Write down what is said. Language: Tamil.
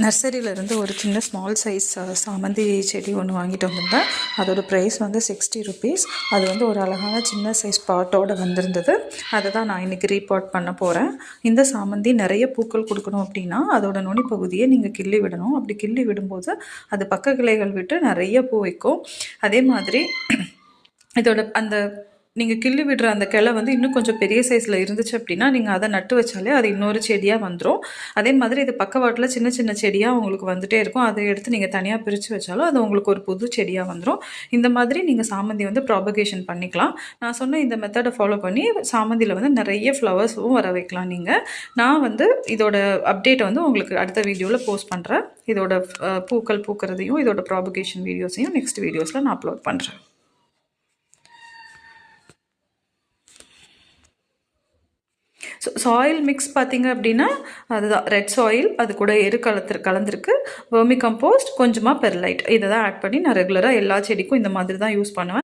நர்சரியிலேருந்து ஒரு சின்ன ஸ்மால் சைஸ் சாமந்தி செடி ஒன்று வாங்கிட்டு வந்திருந்தேன். அதோடய ப்ரைஸ் வந்து 60 ருபீஸ். அது வந்து ஒரு அழகான சின்ன சைஸ் பாட்டோடு வந்திருந்தது. அதை தான் நான் இன்றைக்கி ரீபாட் பண்ண போகிறேன். இந்த சாமந்தி நிறைய பூக்கள் கொடுக்கணும் அப்படின்னா அதோட நுனி பகுதியை நீங்கள் கிள்ளி விடணும். அப்படி கிள்ளி விடும்போது அது பக்க கிளைகள் விட்டு நிறைய பூ வைக்கும். அதே மாதிரி இதோட அந்த நீங்கள் கிள்ளி விடுற அந்த கிளை வந்து இன்னும் கொஞ்சம் பெரிய சைஸில் இருந்துச்சு அப்படின்னா நீங்கள் அதை நட்டு வச்சாலே அது இன்னொரு செடியாக வந்துடும். அதே மாதிரி இது பக்கவாட்டில் சின்ன சின்ன செடியாக உங்களுக்கு வந்துகிட்டே இருக்கும். அதை எடுத்து நீங்கள் தனியாக பிரித்து வச்சாலும் அது உங்களுக்கு ஒரு புது செடியாக வந்துடும். இந்த மாதிரி நீங்கள் சாமந்தி வந்து ப்ராபகேஷன் பண்ணிக்கலாம். நான் சொன்ன இந்த மெத்தடை ஃபாலோ பண்ணி சாமந்தியில் வந்து நிறைய ஃப்ளவர்ஸும் வர வைக்கலாம். நீங்கள் நான் வந்து இதோட அப்டேட்டை வந்து உங்களுக்கு அடுத்த வீடியோவில் போஸ்ட் பண்ணுறேன். இதோட பூக்கள் பூக்கிறதையும் இதோட ப்ராபகேஷன் வீடியோஸையும் நெக்ஸ்ட் வீடியோஸில் நான் அப்லோட் பண்ணுறேன். சாயில் மிக்ஸ் பார்த்திங்க அப்படின்னா அதுதான் ரெட் சாயில், அது கூட எரு கலந்துருக்கு, வெர்மி கம்போஸ்ட், கொஞ்சமாக பெர்லைட், இதை தான் ஆட் பண்ணி நான் ரெகுலராக எல்லா செடிக்கும் இந்த மாதிரி தான் யூஸ் பண்ணுவேன்.